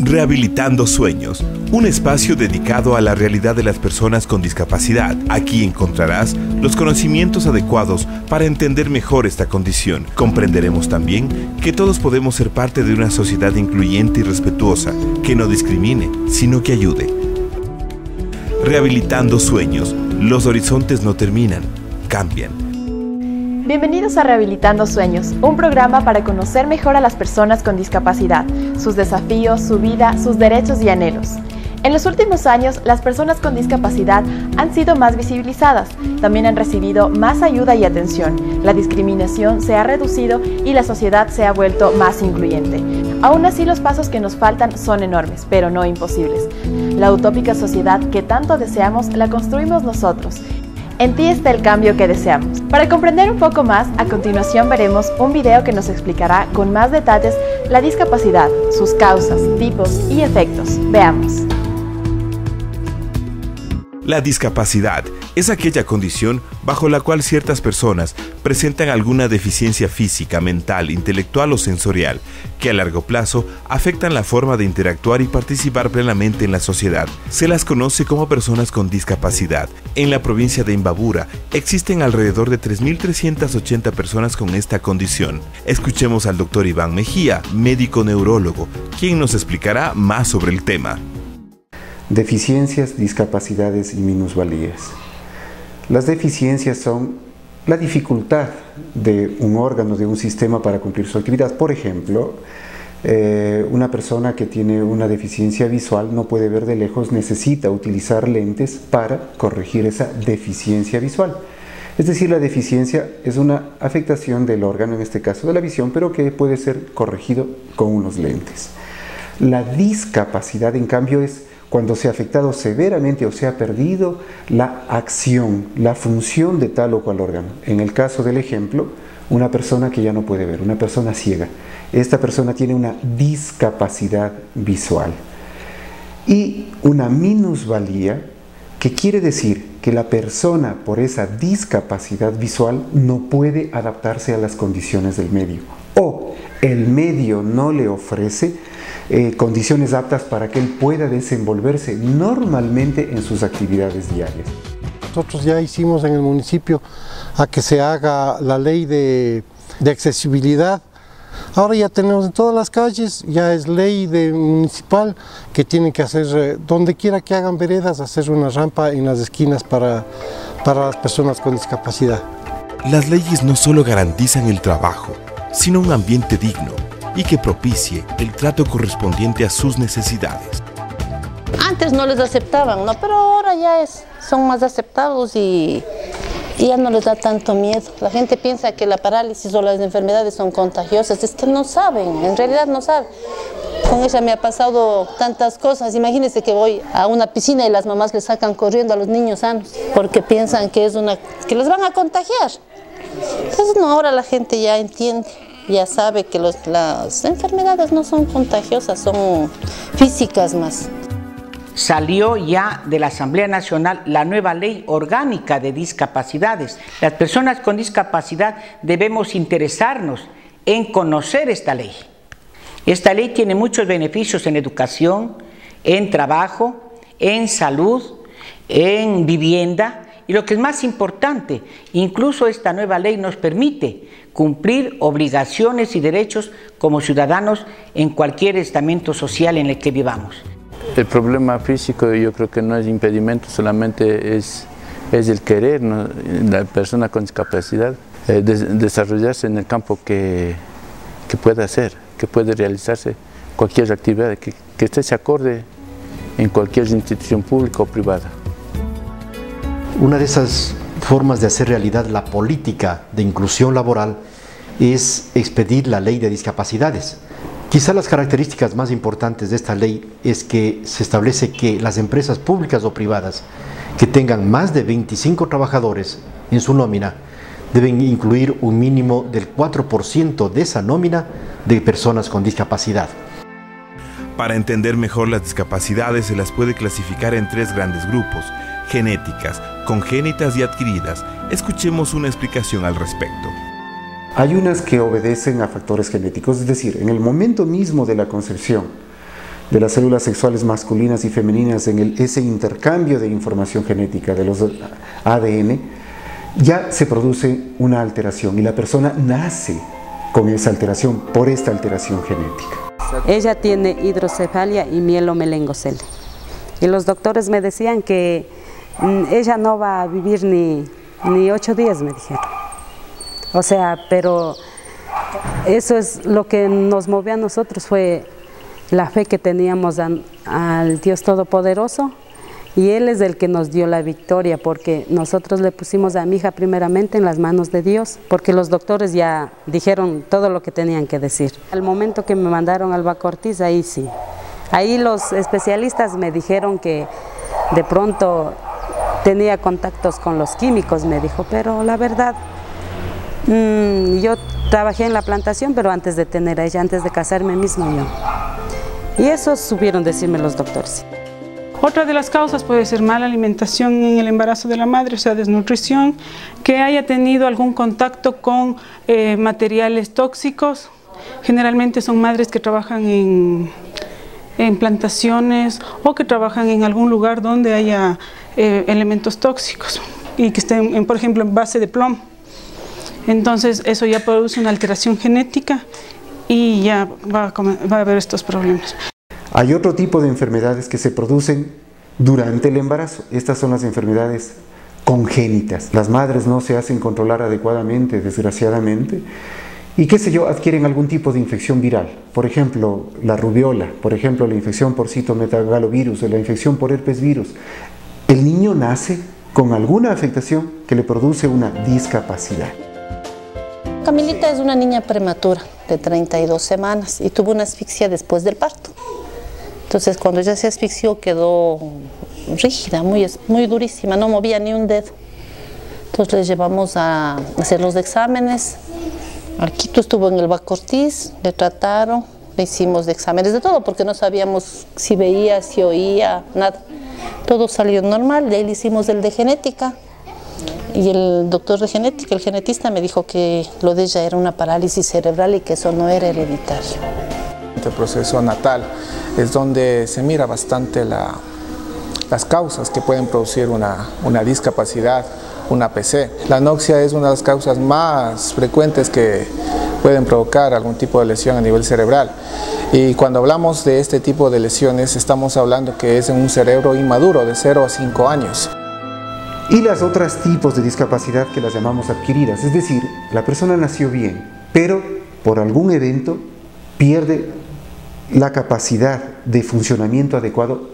Rehabilitando Sueños, un espacio dedicado a la realidad de las personas con discapacidad. Aquí encontrarás los conocimientos adecuados para entender mejor esta condición. Comprenderemos también que todos podemos ser parte de una sociedad incluyente y respetuosa, que no discrimine, sino que ayude. Rehabilitando Sueños, los horizontes no terminan, cambian. Bienvenidos a Rehabilitando Sueños, un programa para conocer mejor a las personas con discapacidad, sus desafíos, su vida, sus derechos y anhelos. En los últimos años, las personas con discapacidad han sido más visibilizadas, también han recibido más ayuda y atención, la discriminación se ha reducido y la sociedad se ha vuelto más incluyente. Aún así, los pasos que nos faltan son enormes, pero no imposibles. La utópica sociedad que tanto deseamos la construimos nosotros. En ti está el cambio que deseamos. Para comprender un poco más, a continuación veremos un video que nos explicará con más detalles la discapacidad, sus causas, tipos y efectos. Veamos. La discapacidad es aquella condición bajo la cual ciertas personas presentan alguna deficiencia física, mental, intelectual o sensorial, que a largo plazo afectan la forma de interactuar y participar plenamente en la sociedad. Se las conoce como personas con discapacidad. En la provincia de Imbabura existen alrededor de 3.380 personas con esta condición. Escuchemos al doctor Iván Mejía, médico neurólogo, quien nos explicará más sobre el tema. Deficiencias, discapacidades y minusvalías. Las deficiencias son la dificultad de un órgano, de un sistema para cumplir su actividad. Por ejemplo, una persona que tiene una deficiencia visual no puede ver de lejos, necesita utilizar lentes para corregir esa deficiencia visual. Es decir, la deficiencia es una afectación del órgano, en este caso de la visión, pero que puede ser corregido con unos lentes. La discapacidad, en cambio, es cuando se ha afectado severamente o se ha perdido la acción, la función de tal o cual órgano. En el caso del ejemplo, una persona que ya no puede ver, una persona ciega. Esta persona tiene una discapacidad visual. Y una minusvalía, que quiere decir que la persona por esa discapacidad visual no puede adaptarse a las condiciones del medio. O el medio no le ofrece condiciones aptas para que él pueda desenvolverse normalmente en sus actividades diarias. Nosotros ya hicimos en el municipio a que se haga la ley de accesibilidad. Ahora ya tenemos en todas las calles, ya es ley municipal que tienen que hacer, donde quiera que hagan veredas, hacer una rampa en las esquinas para las personas con discapacidad. Las leyes no solo garantizan el trabajo, sino un ambiente digno y que propicie el trato correspondiente a sus necesidades. Antes no les aceptaban, ¿no? Pero ahora ya son más aceptados y ya no les da tanto miedo. La gente piensa que la parálisis o las enfermedades son contagiosas, es que no saben, en realidad no saben. Con ella me ha pasado tantas cosas. Imagínense que voy a una piscina y las mamás les sacan corriendo a los niños sanos porque piensan que que les van a contagiar. Entonces no, ahora la gente ya entiende, ya sabe que las enfermedades no son contagiosas, son físicas más. Salió ya de la Asamblea Nacional la nueva ley orgánica de discapacidades. Las personas con discapacidad debemos interesarnos en conocer esta ley. Esta ley tiene muchos beneficios en educación, en trabajo, en salud, en vivienda. Y lo que es más importante, incluso esta nueva ley nos permite cumplir obligaciones y derechos como ciudadanos en cualquier estamento social en el que vivamos. El problema físico yo creo que no es impedimento, solamente es el querer, ¿no? La persona con discapacidad desarrollarse en el campo que pueda hacer, que puede realizarse cualquier actividad que esté acorde en cualquier institución pública o privada. Una de esas formas de hacer realidad la política de inclusión laboral es expedir la ley de discapacidades. Quizá las características más importantes de esta ley es que se establece que las empresas públicas o privadas que tengan más de 25 trabajadores en su nómina deben incluir un mínimo del 4% de esa nómina de personas con discapacidad. Para entender mejor las discapacidades se las puede clasificar en tres grandes grupos: genéticas, congénitas y adquiridas. Escuchemos una explicación al respecto. Hay unas que obedecen a factores genéticos, es decir, en el momento mismo de la concepción de las células sexuales masculinas y femeninas en ese intercambio de información genética de los ADN, ya se produce una alteración y la persona nace con esa alteración, por esta alteración genética. Ella tiene hidrocefalia y mielomelengocelia. Y los doctores me decían que ella no va a vivir ni 8 días, me dijeron. O sea, pero eso es lo que nos movió a nosotros, fue la fe que teníamos al Dios Todopoderoso, y Él es el que nos dio la victoria, porque nosotros le pusimos a mi hija primeramente en las manos de Dios, porque los doctores ya dijeron todo lo que tenían que decir. Al momento que me mandaron al Bacortiz, ahí sí. Ahí los especialistas me dijeron que de pronto tenía contactos con los químicos, me dijo, pero la verdad, yo trabajé en la plantación, pero antes de tener a ella, antes de casarme mismo yo. Y eso supieron decirme los doctores. Otra de las causas puede ser mala alimentación en el embarazo de la madre, o sea, desnutrición, que haya tenido algún contacto con materiales tóxicos. Generalmente son madres que trabajan en plantaciones o que trabajan en algún lugar donde haya elementos tóxicos y que estén, por ejemplo, en base de plomo. Entonces eso ya produce una alteración genética y ya va a haber estos problemas. Hay otro tipo de enfermedades que se producen durante el embarazo. Estas son las enfermedades congénitas. Las madres no se hacen controlar adecuadamente, desgraciadamente, y qué sé yo, adquieren algún tipo de infección viral. Por ejemplo, la rubiola, por ejemplo, la infección por citomegalovirus o la infección por herpes virus. El niño nace con alguna afectación que le produce una discapacidad. Camilita es una niña prematura de 32 semanas y tuvo una asfixia después del parto. Entonces cuando ella se asfixió quedó rígida, muy durísima, no movía ni un dedo. Entonces le llevamos a hacer los exámenes. Arquito estuvo en el Bacortiz, le trataron, le hicimos exámenes de todo porque no sabíamos si veía, si oía, nada. Todo salió normal, de ahí le hicimos el de genética. Y el doctor de genética, el genetista, me dijo que lo de ella era una parálisis cerebral y que eso no era hereditario. El proceso natal es donde se mira bastante las causas que pueden producir una discapacidad, una PC. La anoxia es una de las causas más frecuentes que pueden provocar algún tipo de lesión a nivel cerebral. Y cuando hablamos de este tipo de lesiones, estamos hablando que es en un cerebro inmaduro de 0 a 5 años. Y las otras tipos de discapacidad que las llamamos adquiridas, es decir, la persona nació bien, pero por algún evento pierde la capacidad de funcionamiento adecuado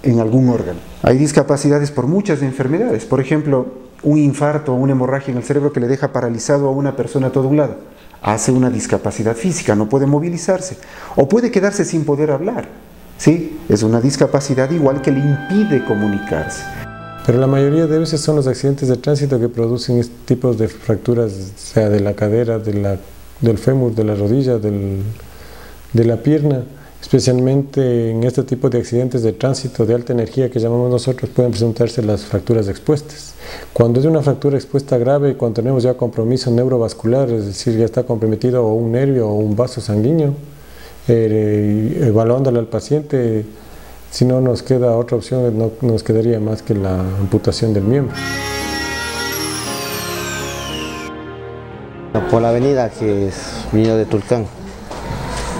en algún órgano. Hay discapacidades por muchas enfermedades, por ejemplo, un infarto o una hemorragia en el cerebro que le deja paralizado a una persona a todo un lado. Hace una discapacidad física, no puede movilizarse o puede quedarse sin poder hablar. ¿Sí? Es una discapacidad igual que le impide comunicarse. Pero la mayoría de veces son los accidentes de tránsito que producen este tipo de fracturas, sea de la cadera, del fémur, de la rodilla, de la pierna. Especialmente en este tipo de accidentes de tránsito de alta energía que llamamos nosotros, pueden presentarse las fracturas expuestas. Cuando es una fractura expuesta grave, cuando tenemos ya compromiso neurovascular, es decir, ya está comprometido o un nervio o un vaso sanguíneo, evaluándole al paciente, si no nos queda otra opción, no nos quedaría más que la amputación del miembro. Por la avenida que es Viña de Tulcán,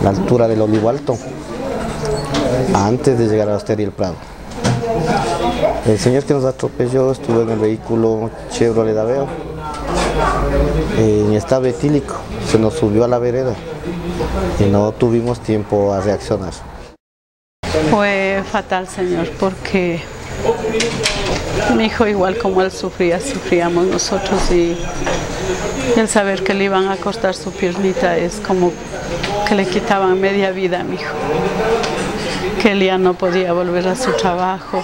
la altura del Olivo Alto, antes de llegar a la Hostería El Prado. El señor que nos atropelló estuvo en el vehículo Chevrolet Aveo, en estado etílico, se nos subió a la vereda y no tuvimos tiempo a reaccionar. Fue fatal, señor, porque mi hijo, igual como él sufría, sufríamos nosotros, y el saber que le iban a cortar su piernita es como que le quitaban media vida a mi hijo, que él ya no podía volver a su trabajo,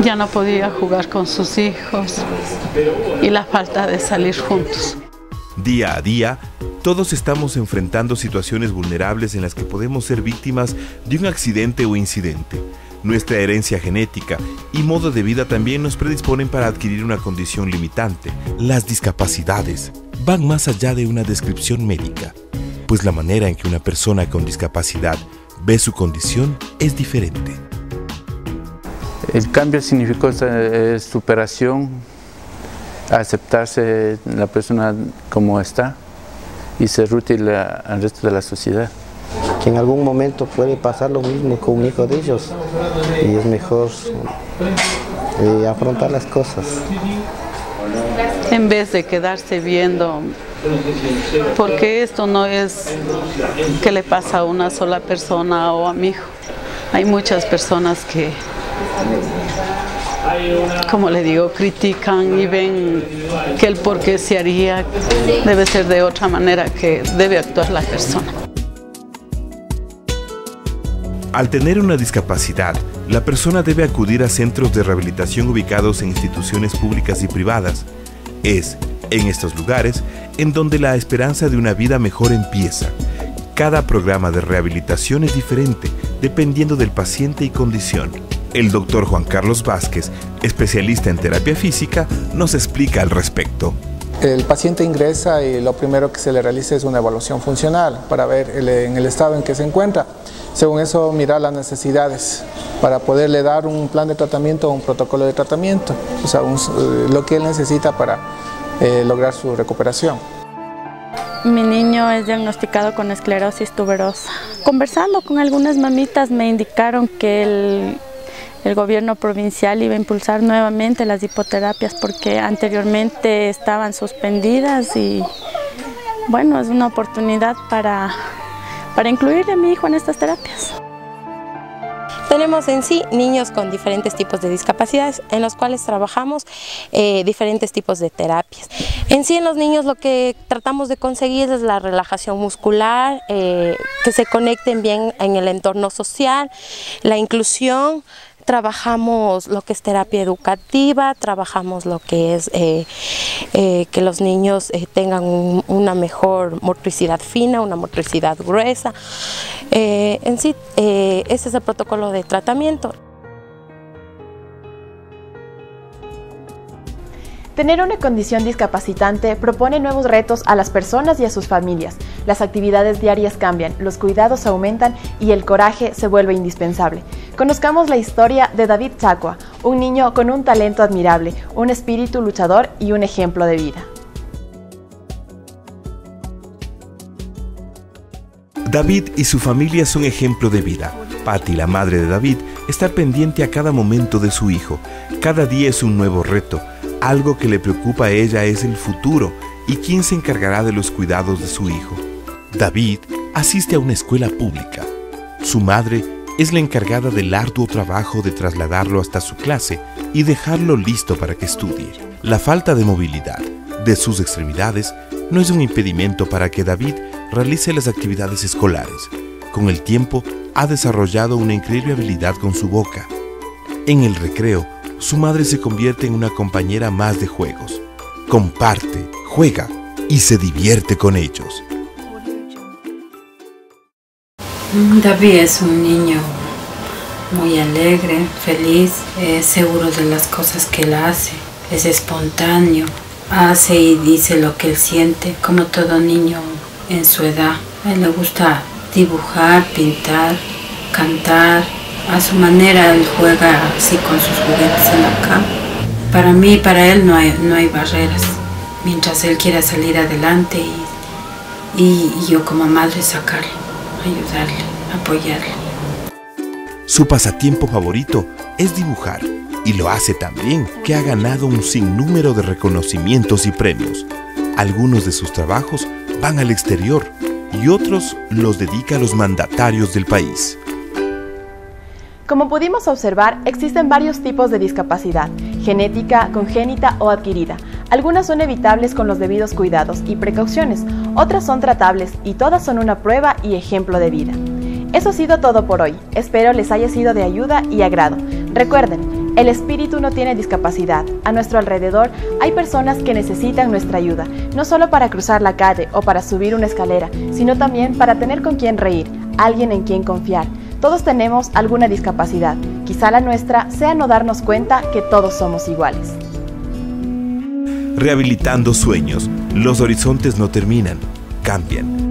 ya no podía jugar con sus hijos y la falta de salir juntos. Día a día, todos estamos enfrentando situaciones vulnerables en las que podemos ser víctimas de un accidente o incidente. Nuestra herencia genética y modo de vida también nos predisponen para adquirir una condición limitante. Las discapacidades van más allá de una descripción médica, pues la manera en que una persona con discapacidad ve su condición es diferente. El cambio significó superación, aceptarse la persona como está y ser útil al resto de la sociedad. Que en algún momento puede pasar lo mismo con un hijo de ellos y es mejor afrontar las cosas. En vez de quedarse viendo, porque esto no es que le pasa a una sola persona o a mi hijo. Hay muchas personas que, como le digo, critican y ven que el por qué se haría debe ser de otra manera que debe actuar la persona. Al tener una discapacidad, la persona debe acudir a centros de rehabilitación ubicados en instituciones públicas y privadas. Es en estos lugares en donde la esperanza de una vida mejor empieza. Cada programa de rehabilitación es diferente, dependiendo del paciente y condición. El doctor Juan Carlos Vázquez, especialista en terapia física, nos explica al respecto. El paciente ingresa y lo primero que se le realiza es una evaluación funcional para ver en el estado en que se encuentra. Según eso, mirar las necesidades para poderle dar un plan de tratamiento o un protocolo de tratamiento, o sea, lo que él necesita para lograr su recuperación. Mi niño es diagnosticado con esclerosis tuberosa. Conversando con algunas mamitas me indicaron que el gobierno provincial iba a impulsar nuevamente las hipoterapias porque anteriormente estaban suspendidas y bueno, es una oportunidad para incluir a mi hijo en estas terapias. Tenemos en sí niños con diferentes tipos de discapacidades en los cuales trabajamos diferentes tipos de terapias. En sí en los niños lo que tratamos de conseguir es la relajación muscular, que se conecten bien en el entorno social, la inclusión. Trabajamos lo que es terapia educativa, trabajamos lo que es que los niños tengan una mejor motricidad fina, una motricidad gruesa. En sí, ese es el protocolo de tratamiento. Tener una condición discapacitante propone nuevos retos a las personas y a sus familias. Las actividades diarias cambian, los cuidados aumentan y el coraje se vuelve indispensable. Conozcamos la historia de David Chacua, un niño con un talento admirable, un espíritu luchador y un ejemplo de vida. David y su familia son ejemplo de vida. Patti, la madre de David, está pendiente a cada momento de su hijo. Cada día es un nuevo reto. Algo que le preocupa a ella es el futuro y quién se encargará de los cuidados de su hijo. David asiste a una escuela pública. Su madre es la encargada del arduo trabajo de trasladarlo hasta su clase y dejarlo listo para que estudie. La falta de movilidad de sus extremidades no es un impedimento para que David realice las actividades escolares. Con el tiempo ha desarrollado una increíble habilidad con su boca. En el recreo, su madre se convierte en una compañera más de juegos. Comparte, juega y se divierte con ellos. David es un niño muy alegre, feliz, es seguro de las cosas que él hace, es espontáneo, hace y dice lo que él siente, como todo niño en su edad. A él le gusta dibujar, pintar, cantar. A su manera él juega así con sus juguetes en la cama. Para mí y para él no hay barreras. Mientras él quiera salir adelante y yo como madre sacarlo, ayudarle, apoyarle. Su pasatiempo favorito es dibujar y lo hace tan bien que ha ganado un sinnúmero de reconocimientos y premios. Algunos de sus trabajos van al exterior y otros los dedica a los mandatarios del país. Como pudimos observar, existen varios tipos de discapacidad, genética, congénita o adquirida. Algunas son evitables con los debidos cuidados y precauciones, otras son tratables y todas son una prueba y ejemplo de vida. Eso ha sido todo por hoy, espero les haya sido de ayuda y agrado. Recuerden, el espíritu no tiene discapacidad, a nuestro alrededor hay personas que necesitan nuestra ayuda, no solo para cruzar la calle o para subir una escalera, sino también para tener con quien reír, alguien en quien confiar. Todos tenemos alguna discapacidad, quizá la nuestra sea no darnos cuenta que todos somos iguales. Rehabilitando sueños, los horizontes no terminan, cambian.